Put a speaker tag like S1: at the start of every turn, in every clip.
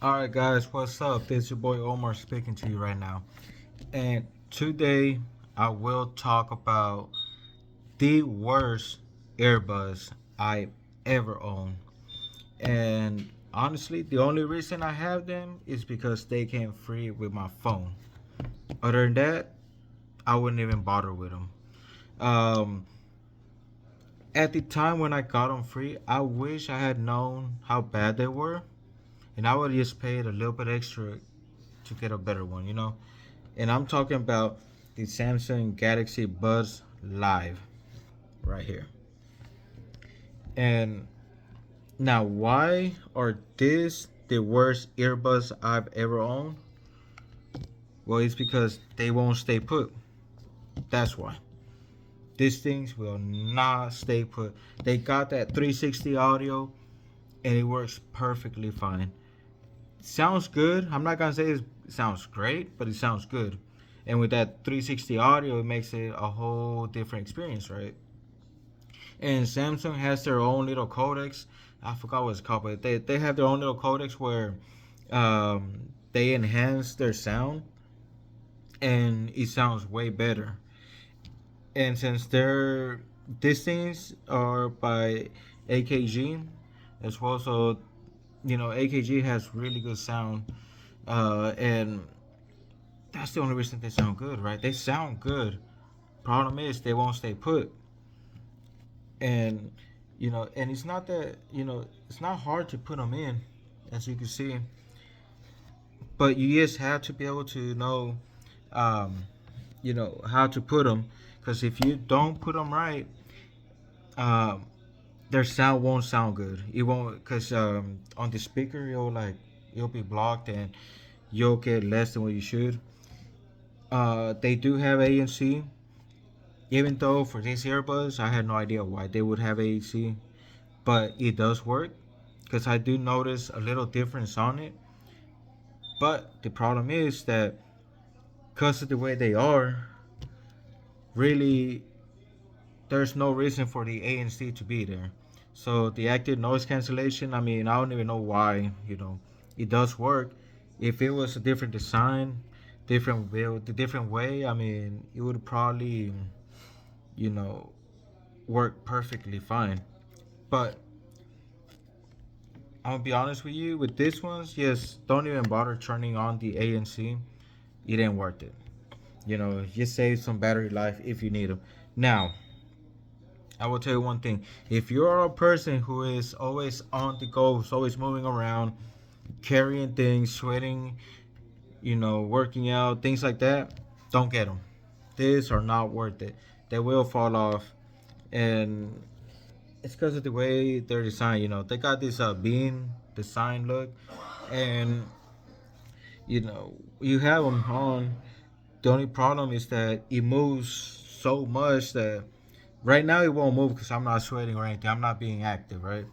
S1: Alright guys, what's up? This is your boy Omar speaking to you right now. And today I will talk about the worst earbuds I ever owned. And honestly, the only reason I have them is because they came free with my phone. Other than that, I wouldn't even bother with them. Um, at the time when I got them free, I wish I had known how bad they were, and I would have just paid a little bit extra to get a better one, And I'm talking about the Samsung Galaxy Buds Live right here. And now, why are this the worst earbuds I've ever owned? Well, it's because they won't stay put. That's why. These things will not stay put. They got that 360 audio and it works perfectly fine. Sounds good. I'm not gonna say it sounds great, but it sounds good. And with that 360 audio, it makes it a whole different experience, right? And Samsung has their own little codecs. I forgot what it's called, but they have their own little codecs where they enhance their sound, and it sounds way better. And since these things are by AKG as well, so AKG has really good sound, and that's the only reason they sound good, right? They sound good. Problem is they won't stay put, and and it's not that it's not hard to put them in, as you can see, but you just have to be able to know, um, how to put them, because if you don't put them right, um, their sound won't sound good. It won't, because on the speaker you'll be blocked and you'll get less than what you should. They do have ANC, even though for these earbuds I had no idea why they would have ANC, but it does work because I do notice a little difference on it. But the problem is that because of the way they are, really there's no reason for the ANC to be there. So the active noise cancellation, I mean, I don't even know why, it does work. If it was a different design, different build, a different way, I mean, it would probably, you know, work perfectly fine. But I'm gonna be honest with you, with this ones, yes, don't even bother turning on the ANC. It ain't worth it. Just save some battery life if you need them. Now, I will tell you one thing. If you're a person who is always on the go, who's always moving around, carrying things, sweating, working out, things like that, don't get them. These are not worth it. They will fall off. And it's because of the way they're designed. They got this bean design look. And, you have them on. The only problem is that it moves so much that right now it won't move because I'm not sweating or anything. I'm not being active, right?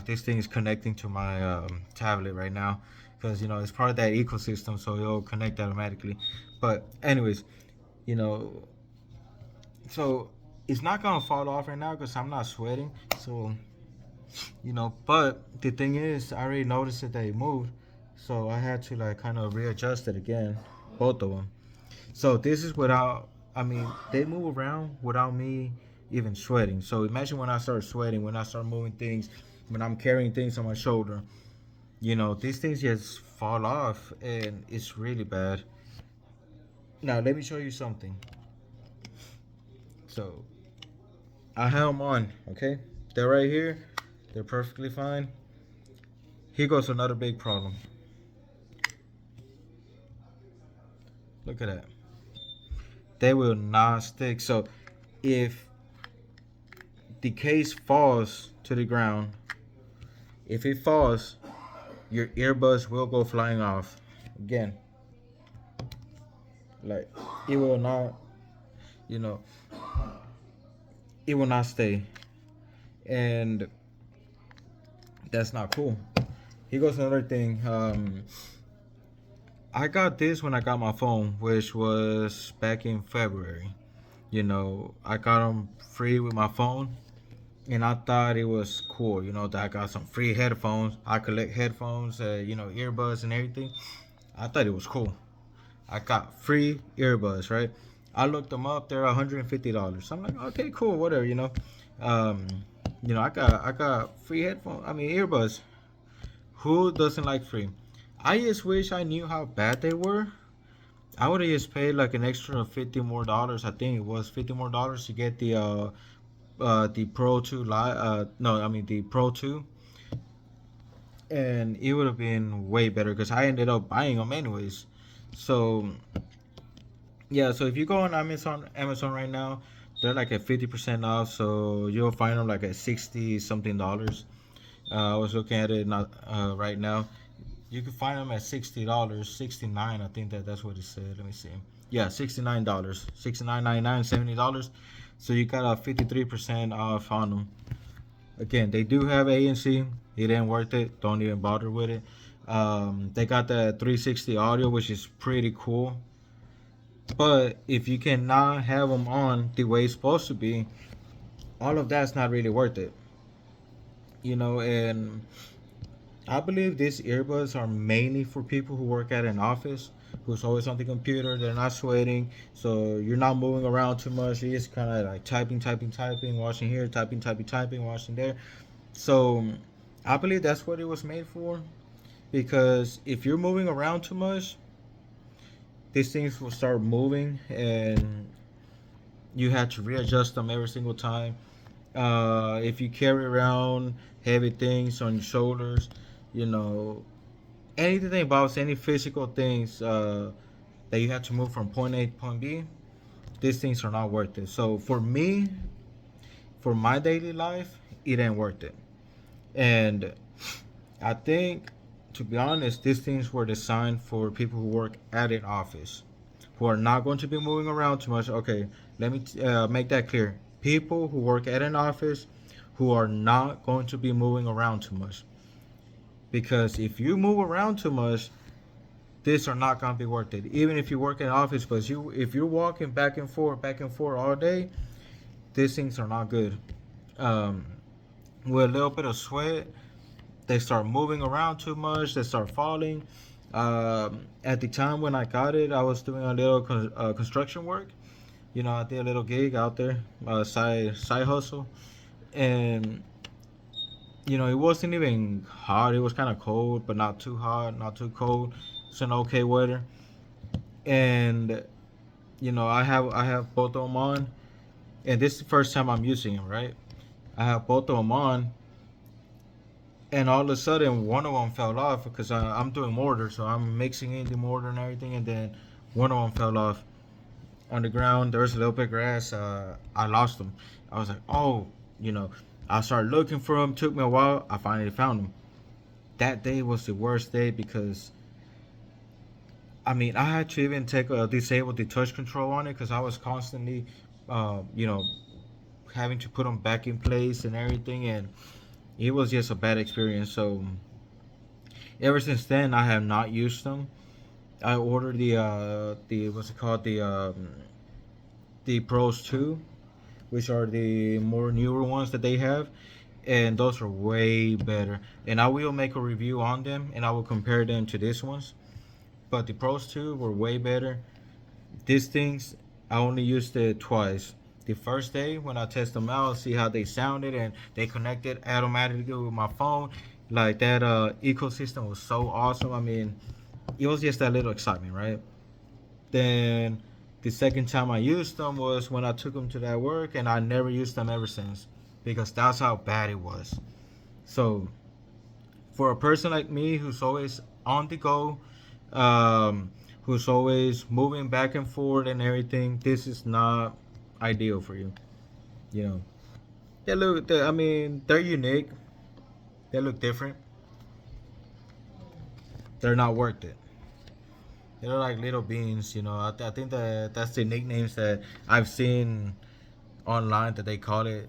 S1: This thing is connecting to my tablet right now because it's part of that ecosystem, so it'll connect automatically. But anyways, you know, so it's not gonna fall off right now because I'm not sweating. So but the thing is, I already noticed that they moved, so I had to like kind of readjust it again, both of them. So this is without, I mean, they move around without me even sweating. So imagine when I start sweating, when I start moving things, when I'm carrying things on my shoulder, these things just fall off and it's really bad. Now, let me show you something. So I have them on, okay? They're right here. They're perfectly fine. Here goes another big problem. Look at that. They will not stick. So if the case falls to the ground, if it falls, your earbuds will go flying off. Again, like it will not, you know, it will not stay, and that's not cool. Here goes another thing. I got this when I got my phone, which was back in February. I got them free with my phone, and I thought it was cool. That I got some free headphones. I collect headphones, earbuds and everything. I thought it was cool. I got free earbuds, right? I looked them up. They're $150. I'm like, okay, cool, whatever. Um, I got free headphones. I mean, earbuds. Who doesn't like free? I just wish I knew how bad they were. I would have just paid like an extra $50 more. I think it was $50 more to get the Pro 2 Live. No, I mean the Pro 2, and it would have been way better because I ended up buying them anyways. So yeah, so if you go on Amazon right now, they're like at 50% off. So you'll find them like at 60 something dollars. I was looking at it not right now. You can find them at $60, 69. I think that's what it said. Let me see. Yeah, $69, 69.99, $70. So you got a 53% off on them. Again, they do have ANC. It ain't worth it. Don't even bother with it. They got the 360 audio, which is pretty cool. But if you cannot have them on the way it's supposed to be, all of that's not really worth it. And I believe these earbuds are mainly for people who work at an office, who's always on the computer. They're not sweating, so you're not moving around too much. You're just kind of like typing, typing, typing, watching here, typing, typing, typing, watching there. So I believe that's what it was made for. Because if you're moving around too much, these things will start moving, and you have to readjust them every single time. If you carry around heavy things on your shoulders, you know, anything about any physical things that you have to move from point A to point B, these things are not worth it. So for me, for my daily life, it ain't worth it. And I think, to be honest, these things were designed for people who work at an office, who are not going to be moving around too much. Okay, let me make that clear. People who work at an office who are not going to be moving around too much. Because if you move around too much, these are not going to be worth it. Even if you work in an office, but if you're walking back and forth all day, these things are not good. Um, with a little bit of sweat, they start moving around too much. They start falling. At the time when I got it, I was doing a little construction work. I did a little gig out there, side hustle, and it wasn't even hot. It was kind of cold, but not too hot, not too cold. It's an okay weather, and I have both of them on, and this is the first time I'm using them. Right, I have both of them on, and all of a sudden one of them fell off because I'm doing mortar, so I'm mixing in the mortar and everything, and then one of them fell off on the ground. There was a little bit of grass. I lost them. I was like, oh, you know. I started looking for them. Took me a while. I finally found them. That day was the worst day because I mean I had to even disable the touch control on it because I was constantly, uh, you know, having to put them back in place and everything, and it was just a bad experience. So ever since then, I have not used them. I ordered the what's it called, the Pros 2, which are the more newer ones that they have, and those are way better. And I will make a review on them, and I will compare them to these ones. But the Pros 2 were way better. These things I only used it twice. The first day when I test them out, see how they sounded, and they connected automatically with my phone. Like that ecosystem was so awesome. I mean, it was just that little excitement, right? Then the second time I used them was when I took them to that work, and I never used them ever since because that's how bad it was. So for a person like me who's always on the go, who's always moving back and forth and everything, this is not ideal for you. You know, I mean, they're unique. They look different. They're not worth it. They're like little beans. I think that that's the nicknames that I've seen online that they call it.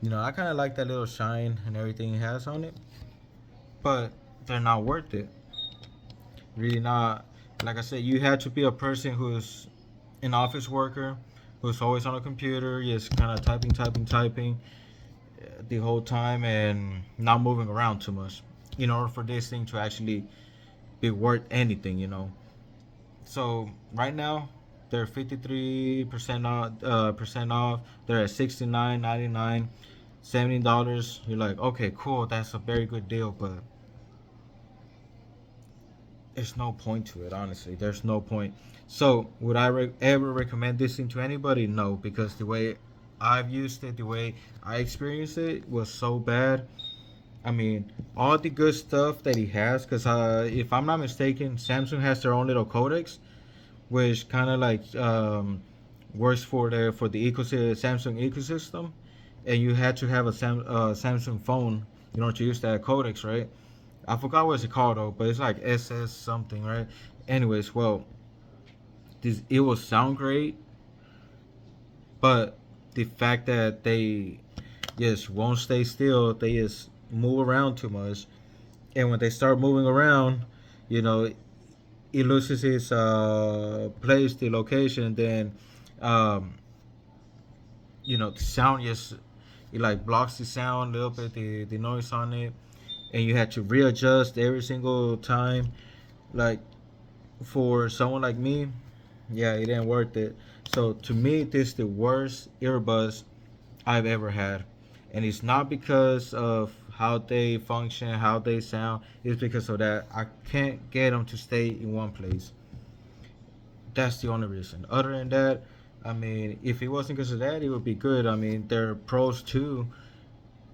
S1: I kind of like that little shine and everything it has on it, but they're not worth it. Really not. Like I said, you have to be a person who's an office worker, who's always on a computer, just kind of typing, typing, typing. the whole time and not moving around too much in order for this thing to actually be worth anything, you know. So right now they're 53% off. Percent off. They're at 69.99, $70. You're like, okay, cool. That's a very good deal, but there's no point to it. Honestly, there's no point. So would I ever recommend this thing to anybody? No, because the way I've used it, the way I experienced it was so bad. I mean, all the good stuff that he has, because if I'm not mistaken, Samsung has their own little codecs which kind of like works for the Samsung ecosystem, and you had to have a Samsung phone in order to use that codecs, right? I forgot what it's called though, but it's like SS something, right? Anyways, well, this it will sound great, but the fact that they just won't stay still, they just move around too much, and when they start moving around, you know, it loses its place, the location, then um, the sound just it like blocks the sound a little bit, the noise on it, and you had to readjust every single time. Like for someone like me, yeah, it ain't worth it. So to me, this is the worst earbuds I've ever had, and it's not because of how they function, how they sound. It's because of that I can't get them to stay in one place. That's the only reason. Other than that, I mean, if it wasn't because of that, it would be good. I mean, their pros too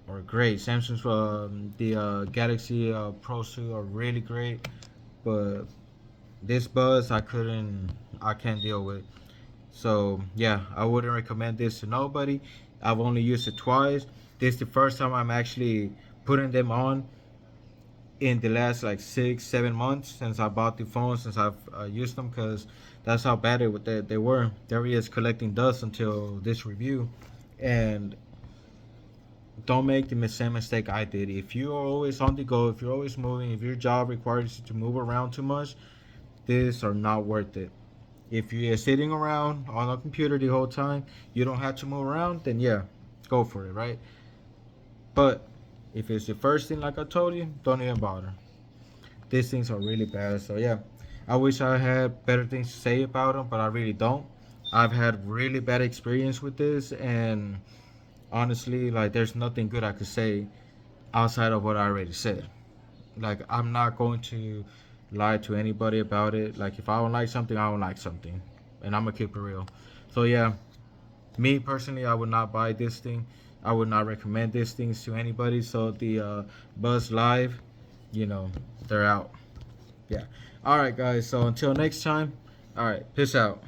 S1: are great. Samsung's the Galaxy Pros 2 are really great, but this buzz I can't deal with. So yeah, I wouldn't recommend this to nobody. I've only used it twice. This is the first time I'm actually putting them on in the last like 6 7 months since I bought the phone, since I've used them, because that's how bad they were. They were just collecting dust until this review. And don't make the same mistake I did. If you are always on the go, if you're always moving, if your job requires you to move around too much, these are not worth it. If you're sitting around on a computer the whole time, you don't have to move around, then yeah, go for it, right? But if it's the first thing, like I told you, don't even bother. These things are really bad. So yeah, I wish I had better things to say about them, but I really don't. I've had really bad experience with this, and honestly, like there's nothing good I could say outside of what I already said. Like I'm not going to lie to anybody about it. Like if I don't like something, I don't like something, and I'm gonna keep it real. So yeah, me personally, I would not buy this thing. I would not recommend these things to anybody. So the Buzz Live, you know, they're out. Yeah. All right, guys. So until next time. All right. Peace out.